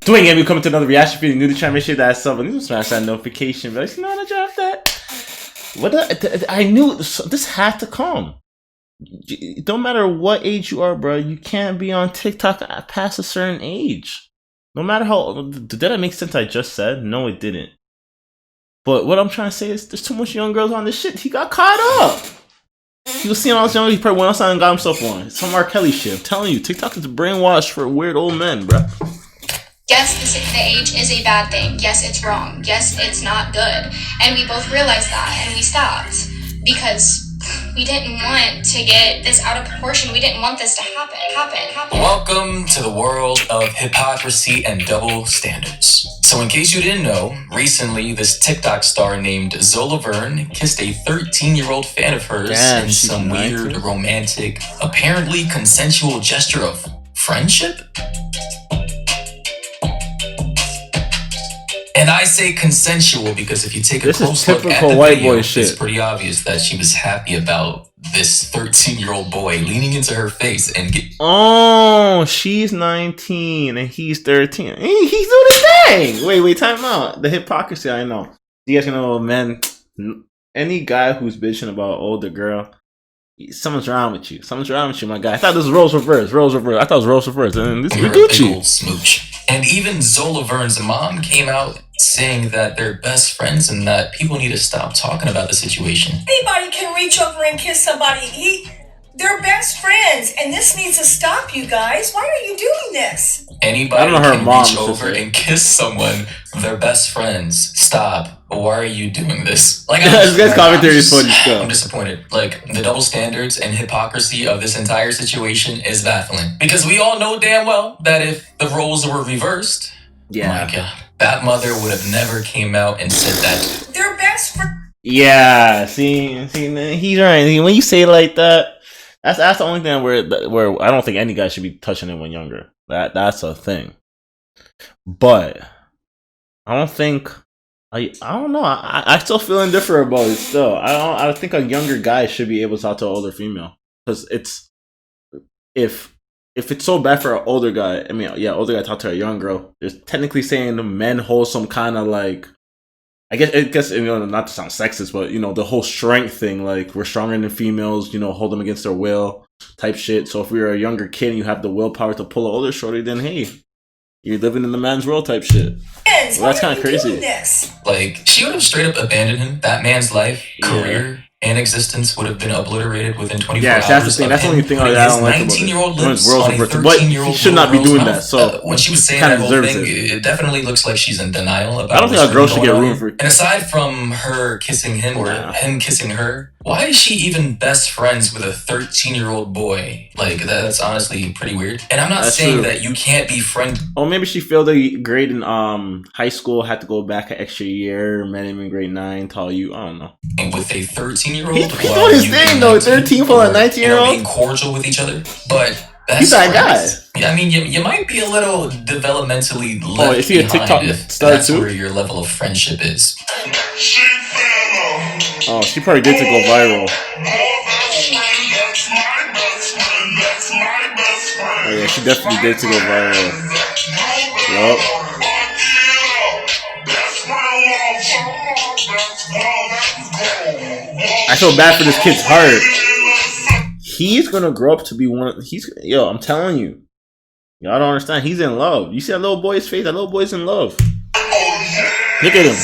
Dwayne Gambino coming to another reaction video. New to try to make sure that sub and smash that notification bell. You know how to drop that. I knew this had to come. Don't matter what age you are, bro. You can't be on TikTok past a certain age. No matter how. Did that make sense? I just said no, it didn't. But what I'm trying to say is, there's too much young girls on this shit. He got caught up. He was seeing all this young. He probably went outside and got himself one. It's some R. Kelly shit. I'm telling you, TikTok is brainwashed for weird old men, bro. Yes, the age is a bad thing. Yes, it's wrong. Yes, it's not good. And we both realized that, and we stopped because we didn't want to get this out of proportion. We didn't want this to happen. Welcome to the world of hypocrisy and double standards. So in case you didn't know, recently this TikTok star named Zoe Laverne kissed a 13-year-old fan of hers in some weird, romantic, apparently consensual gesture of friendship? And I say consensual because if you take a close look at the video, it's pretty obvious that she was happy about this 13-year-old boy leaning into her face and Oh, she's 19 and he's 13. He's doing his thing. Wait, time out. The hypocrisy, I know. You guys know, man, any guy who's bitching about older girl, someone's wrong with you. Something's wrong with you, my guy. I thought this was roles reverse. I thought it was roles reverse. And this is Gucci. Smooch. And even Zoe Laverne's mom came out saying that they're best friends and that people need to stop talking about the situation. Anybody can reach over and kiss somebody. They're best friends, and this needs to stop, you guys. Why are you doing this? Anybody can reach over and kiss someone. They're best friends. Stop. Why are you doing this? Like, this guy's commentary is funny stuff. I'm disappointed. Like, the double standards and hypocrisy of this entire situation is baffling. Because we all know damn well that if the roles were reversed, my God, that mother would have never came out and said that. They're best friends. Yeah, see, he's right. When you say it like that, that's the only thing where I don't think any guy should be touching anyone younger. That's a thing. But I don't think I don't know. I still feel indifferent about it. Still, I don't think a younger guy should be able to talk to an older female, because if it's so bad for an older guy. I mean, yeah, older guy talk to a young girl. It's technically saying men hold some kind of like. I guess you know, not to sound sexist, but you know, the whole strength thing, like we're stronger than females, you know, hold them against their will type shit. So if you're a younger kid and you have the willpower to pull an older shorty, then hey, you're living in the man's world type shit. Well, that's kind of crazy. Like, she would have straight up abandoned him. That man's life, career, and existence would have been obliterated within 24 hours. That's the thing. That's the only thing I don't like about it. But he should not be doing that. So when she was saying that whole thing, it definitely looks like she's in denial about. I don't think a girl should get room for. And aside from her kissing him or him kissing her, why is she even best friends with a 13-year-old boy? Like, that's honestly pretty weird. And I'm not saying that you can't be friends. Oh, maybe she failed a grade in high school, had to go back an extra year, met him in grade 9, taught you. I don't know. And with a 13-year-old, he's doing his thing though. 13 for a 19-year-old, being cordial with each other, but. He's that guy. Yeah, I mean, you might be a little developmentally left is he a TikTok star that's too? Where your level of friendship is. Oh, she probably did to go viral. Oh yeah, she definitely did to go viral. Yup. I feel bad for this kid's heart. He's gonna grow up to be yo, I'm telling you. Y'all don't understand. He's in love. You see that little boy's face? That little boy's in love. Look at him.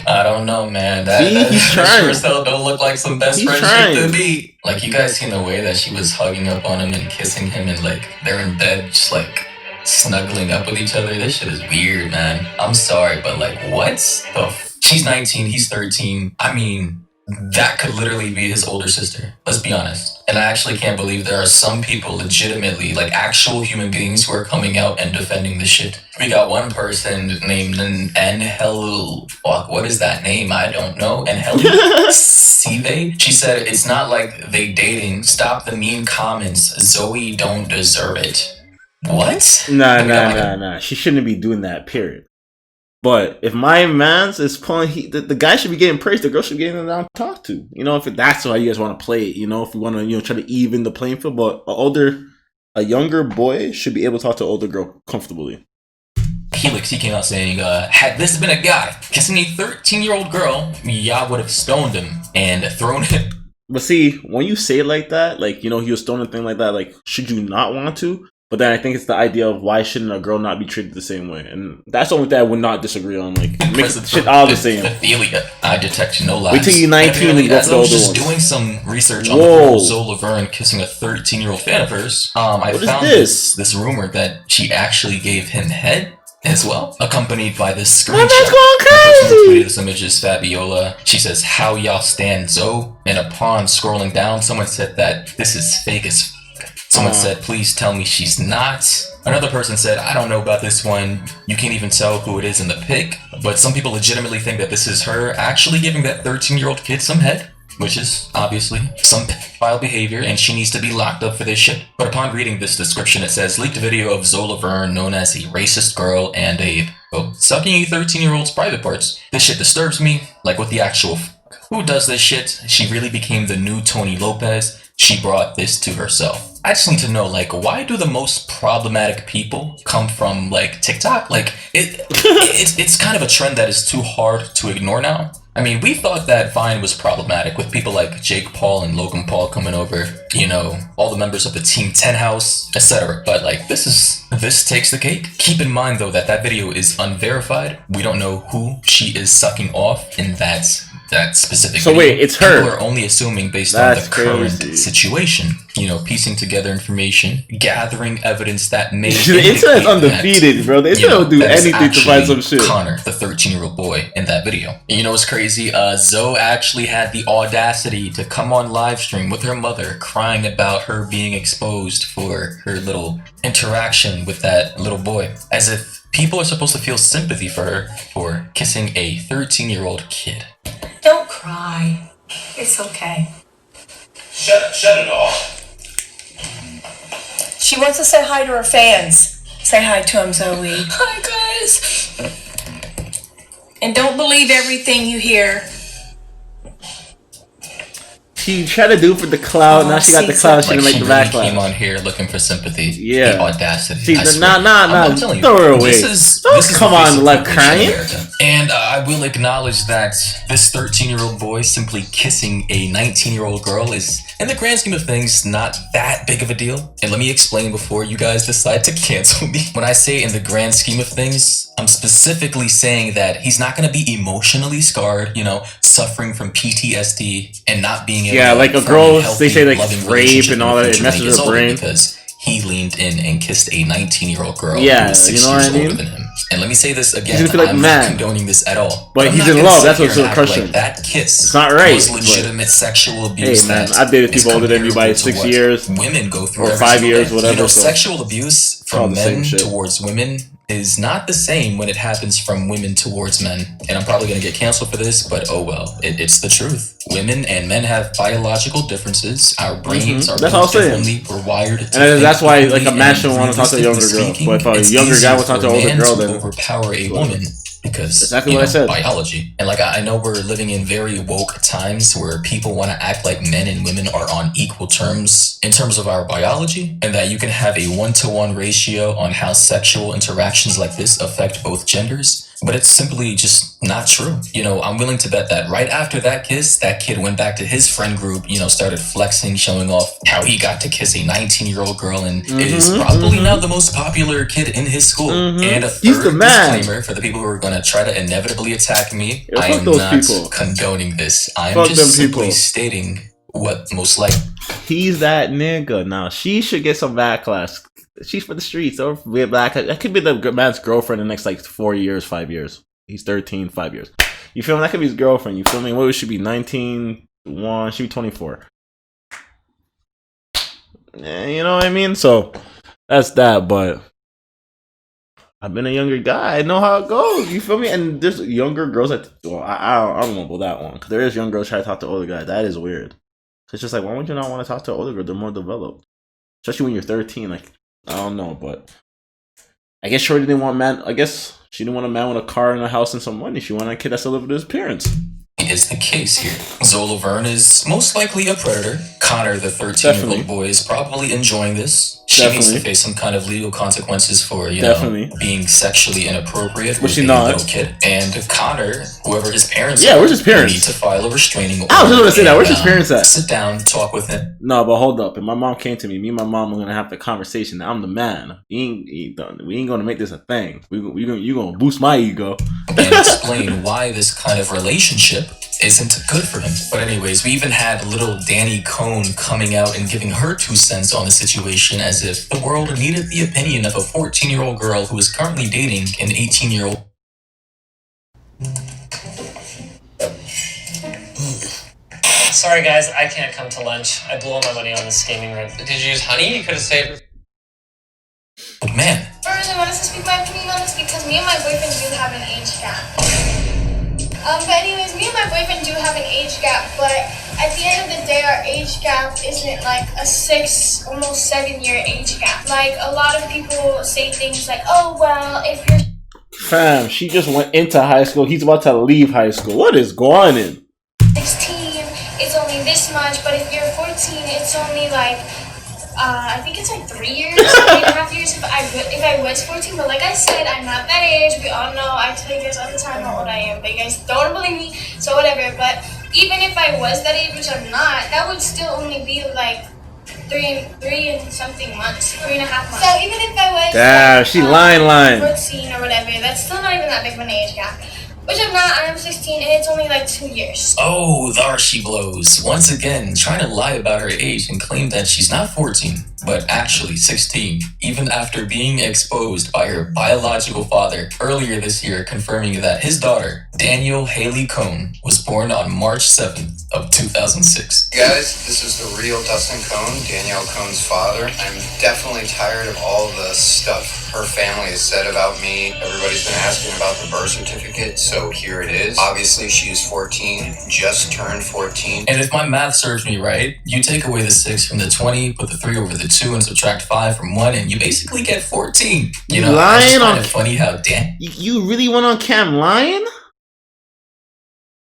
I don't know, man. He's trying. Sure still don't look like some best friendship to me. Like, you guys seen the way that she was hugging up on him and kissing him, and like they're in bed just like snuggling up with each other. This shit is weird, man. I'm sorry, but like, what the she's 19, he's 13. I mean, that could literally be his older sister. Let's be honest. And I actually can't believe there are some people legitimately, like actual human beings, who are coming out and defending this shit. We got one person named Angel. Fuck, what is that name? I don't know. Angel Sive. She said, it's not like they dating. Stop the mean comments. Zoe don't deserve it. What? Nah. She shouldn't be doing that, period. But if my man's is pulling, the guy should be getting praised. The girl should be getting down to talk to. You know, if that's how you guys want to play it. You know, if you want to, try to even the playing field. But a younger boy should be able to talk to an older girl comfortably. Helix, he came out saying, had this been a guy kissing a 13-year-old girl, y'all would have stoned him and thrown him. But see, when you say it like that, like, you know, he was stoned and thing like that, like, should you not want to? But then I think it's the idea of why shouldn't a girl not be treated the same way? And that's the only thing I would not disagree on. Like, mix shit all the same. I detect no lies. Wait till you're 19 and go for the older I was just ones. doing some research on the whole Zoe Laverne kissing a 13-year-old fan of hers. I found this rumor that she actually gave him head as well, accompanied by this screenshot. That's going crazy! The tweeted this image is Fabiola. She says, "How y'all stand Zoe?" And upon scrolling down, someone said that this is fake as someone said, "Please tell me she's not." Another person said, "I don't know about this one. You can't even tell who it is in the pic." But some people legitimately think that this is her actually giving that 13-year-old kid some head, which is obviously some pedophile behavior, and she needs to be locked up for this shit. But upon reading this description, it says, leaked video of Zoe Laverne known as a racist girl and a, sucking a 13-year-old's private parts. This shit disturbs me, like what the actual who does this shit? She really became the new Tony Lopez. She brought this to herself. I just need to know, like, why do the most problematic people come from, like, TikTok? Like, it's kind of a trend that is too hard to ignore now. I mean, we thought that Vine was problematic with people like Jake Paul and Logan Paul coming over, you know, all the members of the Team 10 house, etc. But, like, this takes the cake. Keep in mind, though, that video is unverified. We don't know who she is sucking off in that specific video. Wait, it's her. People are only assuming based on the current situation, you know, piecing together information, gathering evidence that may the internet's undefeated, bro. The internet will do anything to find some shit. Connor, the 13-year-old boy in that video. And you know what's crazy? Zoe actually had the audacity to come on live stream with her mother crying about her being exposed for her little interaction with that little boy, as if people are supposed to feel sympathy for her for kissing a 13-year-old kid. Don't cry. It's okay. Shut it off. She wants to say hi to her fans. Say hi to them, Zoe. Hi, guys. And don't believe everything you hear. She tried to do it for the cloud. Now she got the cloud. She didn't make the backlash. Came on here looking for sympathy. Yeah. The audacity. See, nah. Throw her away. Don't come on, like crying. And I will acknowledge that this 13-year-old boy simply kissing a 19-year-old girl is, in the grand scheme of things, not that big of a deal. And let me explain before you guys decide to cancel me. When I say in the grand scheme of things, I'm specifically saying that he's not going to be emotionally scarred, you know, suffering from PTSD and not being able to like a girl, they say like rape and all that, it messes her brain. Because he leaned in and kissed a 19-year-old girl who was 6 you know years what I mean? older than him. And let me say this again, Like I'm mad. not condoning this at all. But I'm he's not in gonna love, sit that's here what's and the act question. like that kiss It's not right, was legitimate sexual abuse. Hey man, that I've dated is people older than me by comparable to 6 what years. Women go through or every 5 single years, day. whatever. You know, So sexual abuse all from the same men shit. towards women is not the same when it happens from women towards men. And I'm probably going to get canceled for this, but oh well, it's the truth. Women and men have biological differences. Our brains are That's all I'm saying. differently. We're wired to And that's why, like, a differently, man shouldn't want to talk to a younger girl. But if a younger guy wants to talk to an older girl, then overpower a woman. Because exactly what I said. Biology. And like I know we're living in very woke times where people want to act like men and women are on equal terms in terms of our biology, and that you can have a 1-to-1 ratio on how sexual interactions like this affect both genders. But it's simply just not true. You know, I'm willing to bet that right after that kiss, that kid went back to his friend group, you know, started flexing, showing off how he got to kiss a 19-year-old girl, and is probably now the most popular kid in his school. And a third disclaimer for the people who are going to try to inevitably attack me, I am not condoning this. I'm just simply stating what most likely. He's that nigga. Now, she should get some backlash. She's for the streets. Or be a black. That could be the man's girlfriend in the next like 4 years, 5 years. He's 13, 5 years. You feel me? That could be his girlfriend. You feel me? What would she be? 19, 1. She'd be 24. Yeah, you know what I mean? So that's that. But I've been a younger guy. I know how it goes. You feel me? And there's younger girls that. Well, I don't know about that one. Because there is young girls trying to talk to older guys. That is weird. It's just like, why would you not want to talk to an older girl? They're more developed. Especially when you're 13. Like, I don't know, but I guess Shorty didn't want man. I guess she didn't want a man with a car and a house and some money. She wanted a kid that's to live with his parents. Is the case here. Zoe Laverne is most likely a predator. Connor, the 13-year-old boy, is probably enjoying this. She needs to face some kind of legal consequences for, you know, being sexually inappropriate with a little kid. And Connor, whoever his parents are, where's his parents? Need to file a restraining order. I was just gonna say that. Where's his parents at? Sit down, talk with him. No, but hold up. If my mom came to me and my mom were gonna have the conversation. I'm the man. We ain't gonna make this a thing. You gonna boost my ego and explain why this kind of relationship isn't good for him. But anyways, we even had little Danielle Cohn coming out and giving her 2 cents on the situation, as if the world needed the opinion of a 14-year-old girl who is currently dating an 18-year-old. Sorry guys, I can't come to lunch. I blew all my money on this gaming rig. Did you use honey? You could have saved. Man. First, I wanted to speak my opinion on this because me and my boyfriend do have an age gap. But anyways, me and my boyfriend do have an age gap, but at the end of the day, our age gap isn't like a 6, almost 7-year age gap. Like, a lot of people say things like, oh, well, if you're... Fam, she just went into high school. He's about to leave high school. What is going on? 16, it's only this much, but if you're 14, it's only like... I think it's like 3 years, 3.5 years if I was 14, but like I said, I'm not that age. We all know, I tell you guys all the time how old I am, but you guys don't believe me, so whatever. But even if I was that age, which I'm not, that would still only be like 3 and something months, 3.5 months. So even if I was like, she lying 14 or whatever, that's still not even that big of an age gap. Which I'm not, I'm 16 and it's only like 2 years. Oh, there she blows. Once again, trying to lie about her age and claim that she's not 14, but actually 16, even after being exposed by her biological father earlier this year, confirming that his daughter, Danielle Haley Cohn, was born on March 7th of 2006. Hey guys, this is the real Dustin Cohn, Danielle Cohn's father. I'm definitely tired of all the stuff her family has said about me. Everybody's been asking about the birth certificate, so here it is. Obviously, she's 14, just turned 14. And if my math serves me right, you take away the 6 from the 20, put the 3 over the 2, and subtract 5 from 1, and you basically get 14. You know, lying it's kind of funny how you really went on cam lying?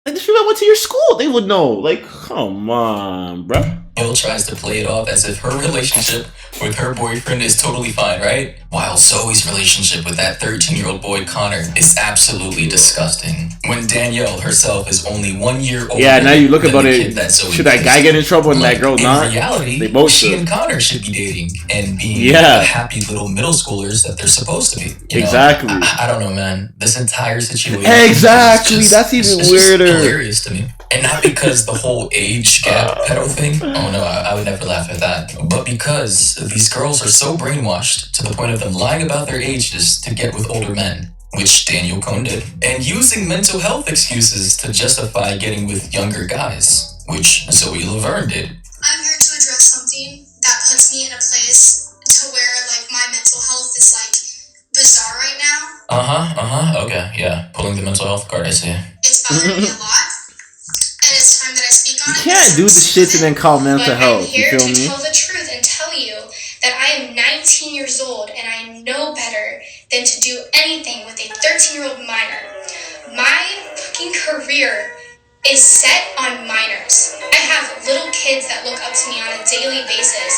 Like, if you went to your school, they would know. Like, come on, bruh. Jill tries to play it off as if her relationship with her boyfriend is totally fine, right? While Zoe's relationship with that 13-year-old boy Connor is absolutely disgusting. When Danielle herself is only 1 year older. Yeah, now you look about it. Should that guy get in trouble and that girl not? In reality, they both she should. and Connor should be dating and being the happy little middle schoolers that they're supposed to be. Exactly. I don't know, man. This entire situation. Exactly. That's even weirder. Just hilarious to me. And not because the whole age gap pedo thing. Oh no, I would never laugh at that. But because these girls are so brainwashed to the point of them lying about their ages to get with older men, which Danielle Cohn did, and using mental health excuses to justify getting with younger guys, which Zoe Laverne did. I'm here to address something that puts me in a place to where like my mental health is like bizarre right now. Okay, yeah. Pulling the mental health card, I see. It's bothering me a lot. And it's time that I speak on it. You can't do the shit and then call mental health. I'm here you feel to me? tell the truth and tell you that I am 19 years old and I know better than to do anything with a 13-year-old minor. My fucking career is set on minors. I have little kids that look up to me on a daily basis.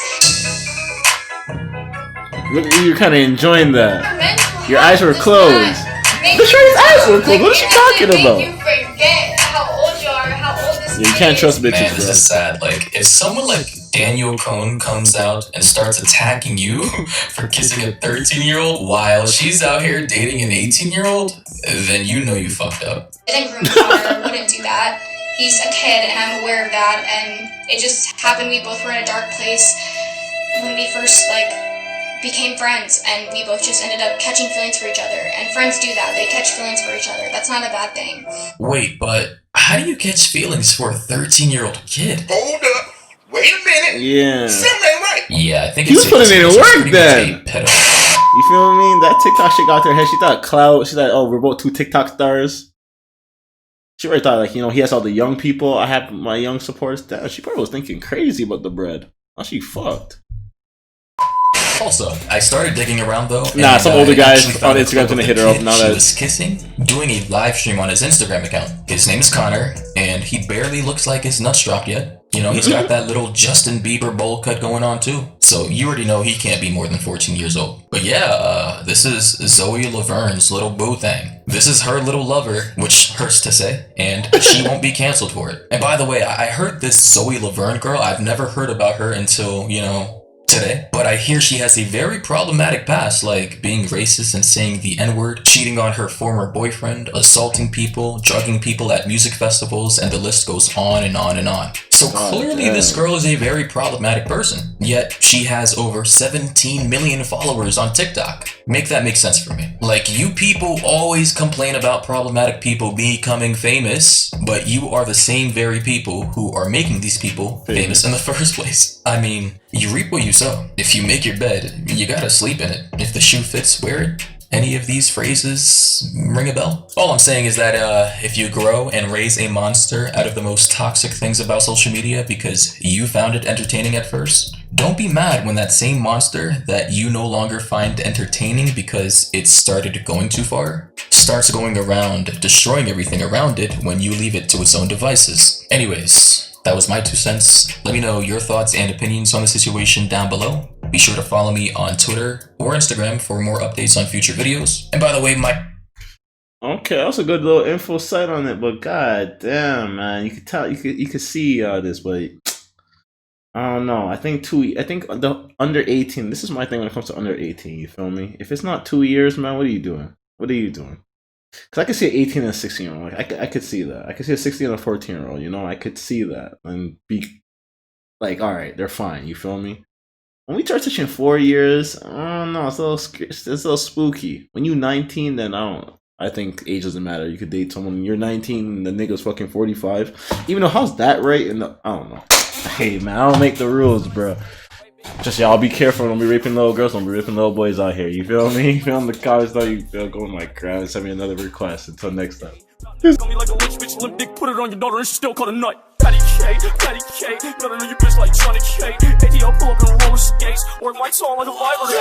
Look, you're kind of enjoying that. Your eyes were closed. The shorty's eyes were closed. What is she talking about? You forget how old you are, how old this You can't trust bitches, man, this is sad. Like, if someone like Danielle Cohn comes out and starts attacking you for kissing a 13-year-old while she's out here dating an 18-year-old, then you know you fucked up. I didn't groom Connor, I wouldn't do that. He's a kid and I'm aware of that, and it just happened we both were in a dark place when we first became friends, and we both just ended up catching feelings for each other. And friends do that, they catch feelings for each other. That's not a bad thing. Wait, but how do you catch feelings for a 13-year-old kid? Hold up. Wait a minute. Yeah. Something ain't right. Yeah, I think he was putting it in work then. You feel me? That TikTok shit got to her head. She thought clout. She's like, oh, we're both 2 TikTok stars. She probably thought, like, you know, he has all the young people. I have my young supporters. Damn, she probably was thinking crazy about the bread. Now she fucked. Also, I started digging around though. Nah, some older guys on Instagram's gonna hit her up now that he was kissing, doing a live stream on his Instagram account. His name is Connor, and he barely looks like his nuts dropped yet. You know, he's got that little Justin Bieber bowl cut going on too. So you already know he can't be more than 14 years old. But yeah, this is Zoe Laverne's little boo thing. This is her little lover, which hurts to say, and she won't be canceled for it. And by the way, I heard this Zoe Laverne girl, I've never heard about her until, you know, today, but I hear she has a very problematic past, like being racist and saying the N-word, cheating on her former boyfriend, assaulting people, drugging people at music festivals, and the list goes on and on and on. So clearly this girl is a very problematic person, yet she has over 17 million followers on TikTok. Make that make sense for me. Like, you people always complain about problematic people becoming famous, but you are the same very people who are making these people famous in the first place. I mean, you reap what you sow. If you make your bed, you gotta sleep in it. If the shoe fits, wear it. Any of these phrases ring a bell? All I'm saying is that if you grow and raise a monster out of the most toxic things about social media because you found it entertaining at first, don't be mad when that same monster that you no longer find entertaining because it started going too far starts going around destroying everything around it when you leave it to its own devices. Anyways, that was my 2 cents. Let me know your thoughts and opinions on the situation down below. Be sure to follow me on Twitter or Instagram for more updates on future videos. And by the way, okay, that's a good little info site on it, but god damn, man, you could tell, you could see this, but I don't know. I think the under 18. This is my thing when it comes to under 18. You feel me? If it's not 2 years, man, what are you doing? What are you doing? Because I could see an 18 and a 16-year-old. Like, I could see that. I could see a 16 and a 14-year-old. You know, I could see that and be like, all right, they're fine. You feel me? When we start touching 4 years, I don't know. It's a little spooky. When you 19, then I think age doesn't matter. You could date someone when you're 19 and the nigga's fucking 45. Even though, how's that right? I don't know. Hey, man, I don't make the rules, bro. Just y'all be careful. Don't be raping little girls. Don't be raping little boys out here. You feel me? You feel me? The comments though, you feel go in my crowd and send me another request. Until next time. Me like a rich bitch, limp dick, put it on your daughter and she still call a nut. Patty K, gotta know your bitch like Johnny K. ATL pull up in roller skates, or lights on like a library.